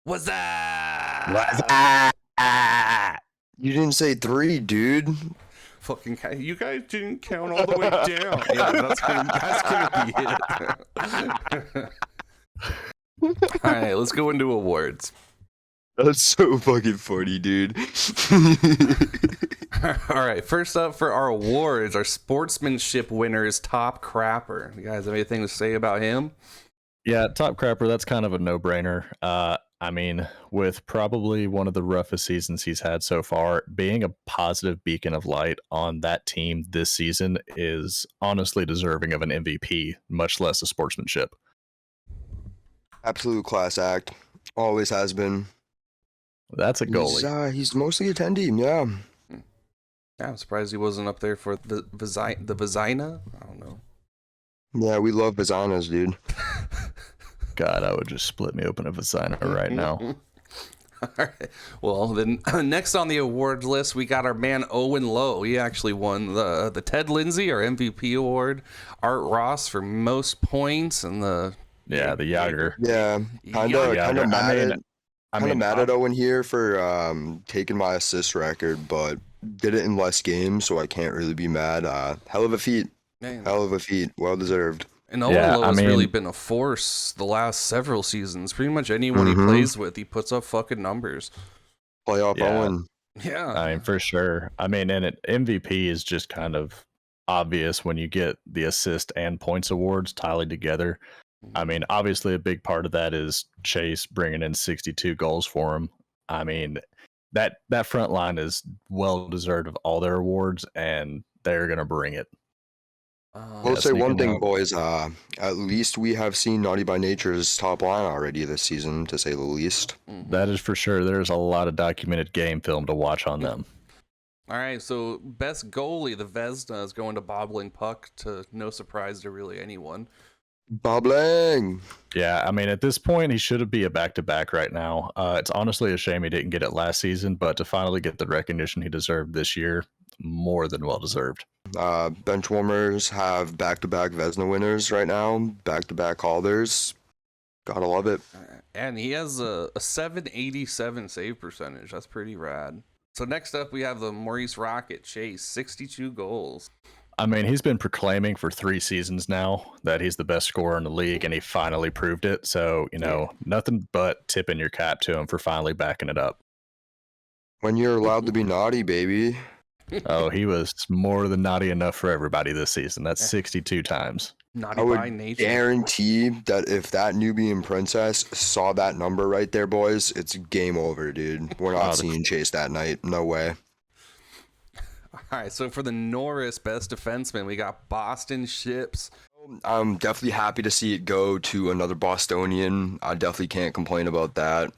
What's What's that? that? You didn't say 3, dude. Fucking, you guys didn't count all the way down. Yeah, that's gonna be it. All right, let's go into awards. That's so fucking funny, dude. All right, first up for our awards, our sportsmanship winner is Top Crapper. You guys have anything to say about him? Yeah, Top Crapper, that's kind of a no-brainer. I mean, with probably one of the roughest seasons he's had so far, being a positive beacon of light on that team this season is honestly deserving of an MVP, much less a sportsmanship. Absolute class act. Always has been. That's a goalie. He's mostly attendee, yeah. Yeah, I'm surprised he wasn't up there for the Vizina. I don't know. Yeah, we love Bazanas, dude. God, I would just split me open a vagina right now. All right. Well, then next on the award list, we got our man Owen Lowe. He actually won the Ted Lindsay, our MVP award. Art Ross for most points, and the Yager. Yeah, kind of mad at Owen here for taking my assist record, but did it in less games, so I can't really be mad. Hell of a feat. Man. Hell of a feat. Well deserved. And Owen Lowe has really been a force the last several seasons. Pretty much anyone he plays with, he puts up fucking numbers. Playoff Owen. Yeah. I mean, for sure. I mean, and MVP is just kind of obvious when you get the assist and points awards tallied together. I mean, obviously a big part of that is Chase bringing in 62 goals for him. I mean, that front line is well deserved of all their awards, and they're going to bring it. We'll say one thing, boys. At least we have seen Naughty by Nature's top line already this season, to say the least. That is for sure. There's a lot of documented game film to watch on them. All right, so best goalie, the Vezina, is going to Bobbling Puck, to no surprise to really anyone. Bobbling! Yeah, I mean, at this point, he should be a back-to-back right now. It's honestly a shame he didn't get it last season, but to finally get the recognition he deserved this year, more than well-deserved. Benchwarmers have back-to-back Vezina winners right now, back-to-back Calder's. Gotta love it. And he has a 787 save percentage. That's pretty rad. So next up, we have the Maurice Rocket Chase, 62 goals. I mean, he's been proclaiming for 3 seasons now that he's the best scorer in the league, and he finally proved it. So, nothing but tipping your cap to him for finally backing it up. When you're allowed to be naughty, baby. Oh, he was more than naughty enough for everybody this season. That's 62 times. Naughty by nature. Guarantee that if that Nubian princess saw that number right there, boys, it's game over, dude. We're not seeing Chase that night. No way. All right, so for the Norris best defenseman, we got Boston Ships. I'm definitely happy to see it go to another Bostonian. I definitely can't complain about that.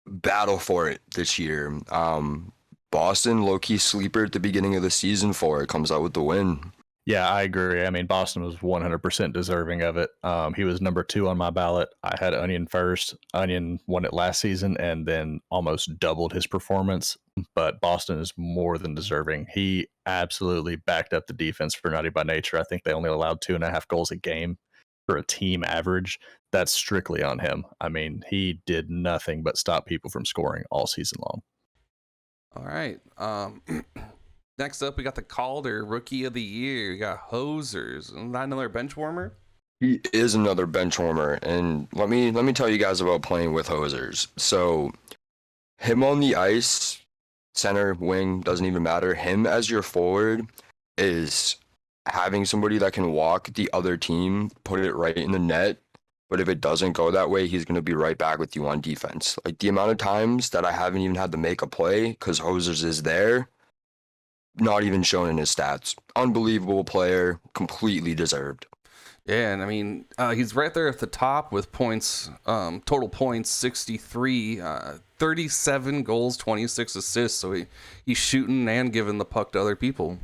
Battle for it this year. Boston, low-key sleeper at the beginning of the season for it, comes out with the win. Yeah, I agree. I mean, Boston was 100% deserving of it. He was number 2 on my ballot. I had Onion first. Onion won it last season and then almost doubled his performance. But Boston is more than deserving. He absolutely backed up the defense for Naughty by Nature. I think they only allowed 2.5 goals a game for a team average. That's strictly on him. I mean, he did nothing but stop people from scoring all season long. All right. Next up, we got the Calder Rookie of the Year. We got Hosers. Isn't that another bench warmer? He is another bench warmer, and let me tell you guys about playing with Hosers. So, him on the ice, center, wing, doesn't even matter. Him as your forward is having somebody that can walk the other team, put it right in the net. But if it doesn't go that way, he's going to be right back with you on defense. Like, the amount of times that I haven't even had to make a play because Hosers is there, not even shown in his stats. Unbelievable player, completely deserved. Yeah, and I mean, he's right there at the top with points, total points, 63, 37 goals, 26 assists. So he's shooting and giving the puck to other people.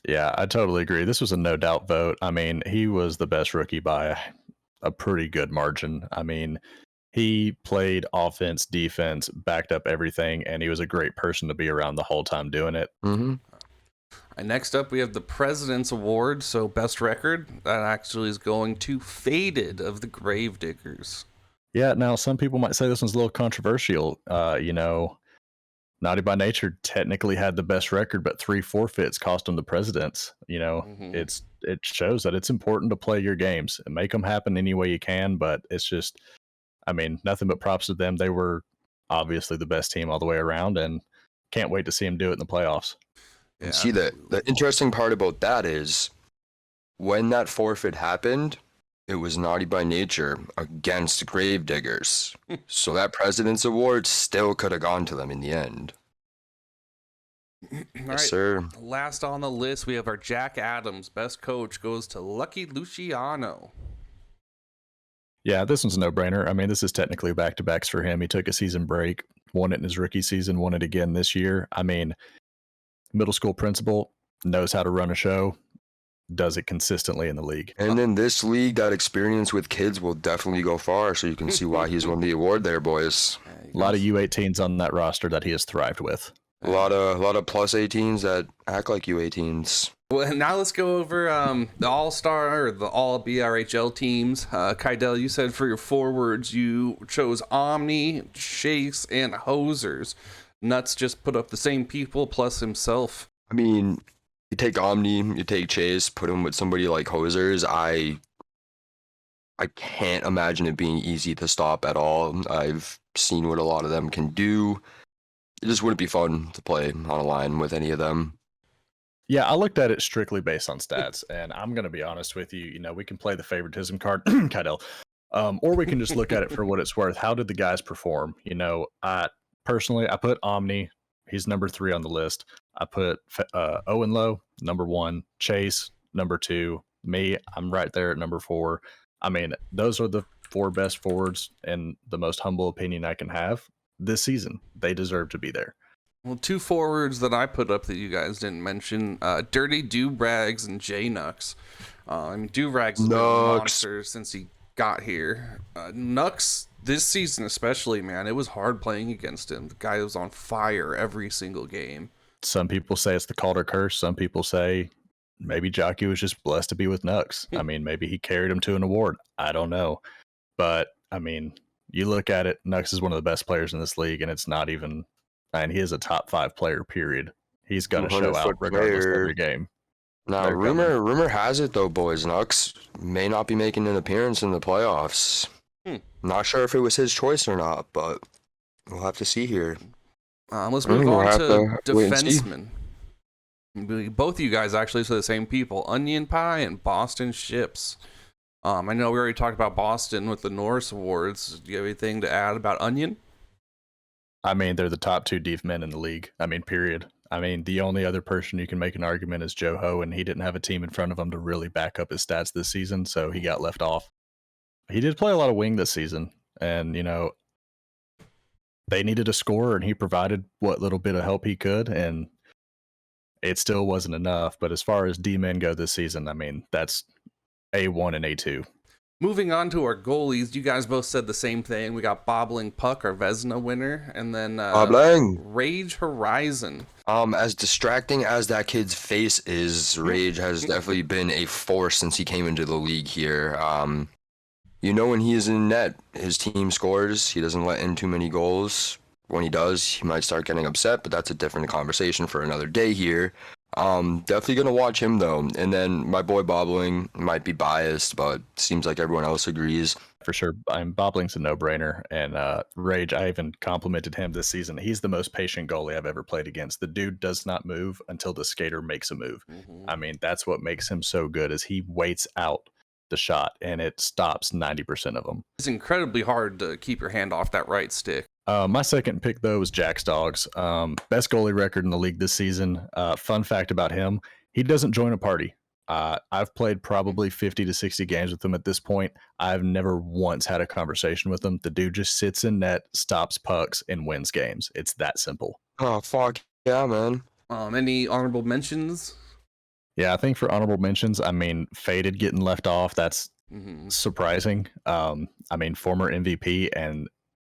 Yeah, I totally agree. This was a no doubt vote. I mean, he was the best rookie by a pretty good margin. I mean, he played offense, defense, backed up everything, and he was a great person to be around the whole time doing it. Mm-hmm. And next up, we have the President's Award. So best record, that actually is going to Faded of the Gravediggers. Yeah, now some people might say this one's a little controversial. Naughty by Nature technically had the best record, but 3 forfeits cost them the presidents. Hmm. It shows that it's important to play your games and make them happen any way you can. But it's just, I mean, nothing but props to them. They were obviously the best team all the way around, and can't wait to see them do it in the playoffs. And Yeah, see, the absolutely. interesting part about that is when that forfeit happened, it was Naughty by Nature against Gravediggers. So that President's Award still could have gone to them in the end. All Yes, right. sir. Last on the list, we have our Jack Adams. Best coach goes to Lucky Luciano. Yeah, this one's a no-brainer. I mean, this is technically back-to-backs for him. He took a season break, won it in his rookie season, won it again this year. I mean, middle school principal, knows how to run a show, does it consistently in the league. And in this league, that experience with kids will definitely go far. So you can see why he's won the award there, boys. A lot of U18s on that roster that he has thrived with. A lot of plus 18s that act like U18s. Well, now let's go over the All-Star or the All BRHL teams. Kydel, you said for your forwards you chose Omni, Chase, and Hosers. Nuts just put up the same people plus himself. I mean, you take Omni, you take Chase, put him with somebody like Hosers. I can't imagine it being easy to stop at all. I've seen what a lot of them can do. It just wouldn't be fun to play on a line with any of them. Yeah, I looked at it strictly based on stats, and I'm going to be honest with you. We can play the favoritism card, Kydel, or we can just look at it for what it's worth. How did the guys perform? I personally, I put Omni. He's number 3 on the list. I put Owen Lowe, number 1, Chase, number 2, me. I'm right there at number 4. I mean, those are the 4 best forwards, and the most humble opinion I can have this season. They deserve to be there. Well, 2 forwards that I put up that you guys didn't mention, Dirty Durags and J-Nux. I mean, Durags has been a monster since he got here. Nux, this season especially, man, it was hard playing against him. The guy was on fire every single game. Some people say it's the Calder curse. Some people say maybe Jockey was just blessed to be with Nux. I mean, maybe he carried him to an award. I don't know. But, I mean, you look at it, Nux is one of the best players in this league, and it's not even... And he is a top 5 player, period. He's going to show out regardless of every game. Now, rumor has it, though, boys, Nux may not be making an appearance in the playoffs. Not sure if it was his choice or not, but we'll have to see here. Let's move on to defensemen. Both of you guys actually say the same people, Onion Pie and Boston Ships. I know we already talked about Boston with the Norris Awards. Do you have anything to add about Onion? I mean, they're the top 2 deep men in the league. I mean, period. I mean, the only other person you can make an argument is Joe Ho, and he didn't have a team in front of him to really back up his stats this season, so he got left off. He did play a lot of wing this season, and, they needed a scorer, and he provided what little bit of help he could, and it still wasn't enough. But as far as D-men go this season, I mean, that's A1 and A2. Moving on to our goalies, you guys both said the same thing. We got Bobbling Puck, our Vezina winner, and then Rage Horizon. As distracting as that kid's face is, Rage has definitely been a force since he came into the league here. When he is in net, his team scores. He doesn't let in too many goals. When he does, he might start getting upset, but that's a different conversation for another day here. Definitely gonna watch him though. And then my boy Bobbling might be biased, but seems like everyone else agrees. For sure, Bobbling's a no-brainer, and Rage, I even complimented him this season. He's the most patient goalie I've ever played against. The dude does not move until the skater makes a move. I mean, that's what makes him so good, is he waits out the shot, and it stops 90% of them. It's incredibly hard to keep your hand off that right stick. My second pick, though, was Jack's Dogs. Best goalie record in the league this season. Fun fact about him, he doesn't join a party. I've played probably 50 to 60 games with him at this point. I've never once had a conversation with him. The dude just sits in net, stops pucks, and wins games. It's that simple. Oh, fuck. Yeah, man. Any honorable mentions? Yeah, I think for honorable mentions, I mean, Faded getting left off, that's surprising. I mean, former MVP, and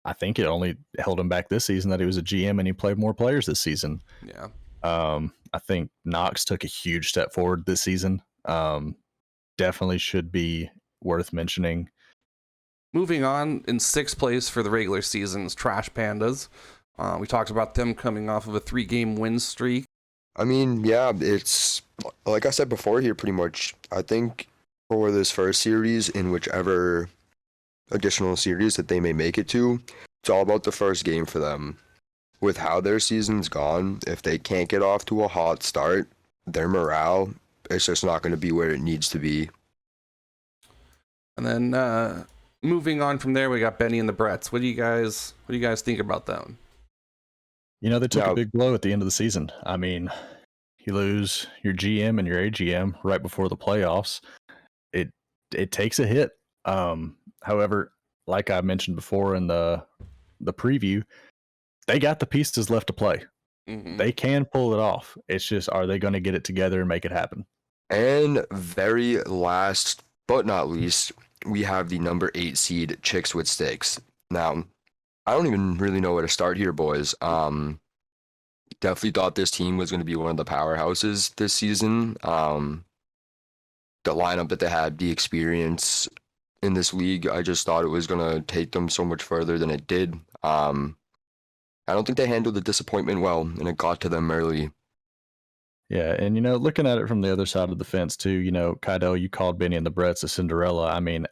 I think it only held him back this season that he was a GM and he played more players this season. Yeah. I think Knox took a huge step forward this season. Definitely should be worth mentioning. moving on, in sixth place for the regular season is Trash Pandas. We talked about them coming off of a 3-game win streak. I mean, yeah, it's like I said before here, pretty much. I think for this first series, in whichever additional series that they may make it to, it's all about the first game for them. With how their season's gone, if they can't get off to a hot start, their morale is just not going to be where it needs to be. And then moving on from there, we got Benny and the Bretts. What do you guys think about them? You know, they took Yeah. a big blow at the end of the season. I mean, you lose your GM and your AGM right before the playoffs. It takes a hit. However, like I mentioned before in the preview, they got the pieces left to play. Mm-hmm. They can pull it off. It's just, are they going to get it together and make it happen? And very last but not least, we have the number 8 seed Chicks with Sticks. Now, I don't even really know where to start here, boys. Definitely thought this team was going to be one of the powerhouses this season. The lineup that they had, the experience in this league, I just thought it was going to take them so much further than it did. I don't think they handled the disappointment well, and it got to them early. Yeah, and looking at it from the other side of the fence too, Kydel, you called Benny and the Bretts a Cinderella. I mean,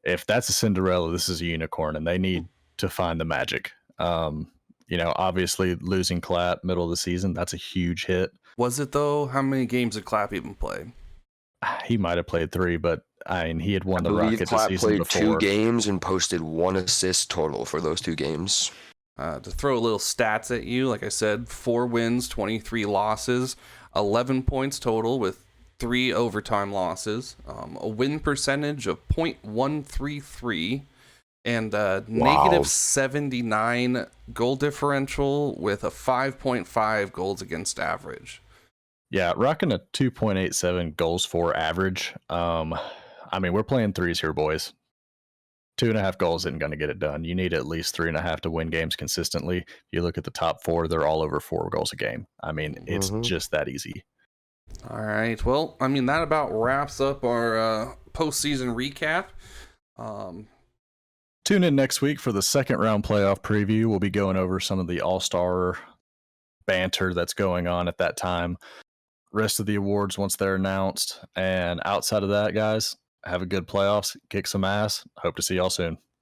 if that's a Cinderella, this is a unicorn, and they need to find the magic. Obviously losing Clapp middle of the season, that's a huge hit. Was it though? How many games did Clapp even play? He might have played 3, but I mean, he had won the I believe Rocket the Clapp season played before. 2 games and posted 1 assist total for those 2 games. To throw a little stats at you, like I said, 4 wins, 23 losses, 11 points total with 3 overtime losses, a win percentage of .133, and negative 79 goal differential with a 5.5 goals against average. Yeah, rocking a 2.87 goals for average. I mean, we're playing threes here, boys. 2.5 goals isn't going to get it done. You need at least 3.5 to win games consistently. If you look at the top 4, they're all over 4 goals a game. I mean, it's just that easy. All right. Well, I mean, that about wraps up our postseason recap. Tune in next week for the second round playoff preview. We'll be going over some of the all-star banter that's going on at that time. Rest of the awards once they're announced. And outside of that, guys, have a good playoffs. Kick some ass. Hope to see y'all soon.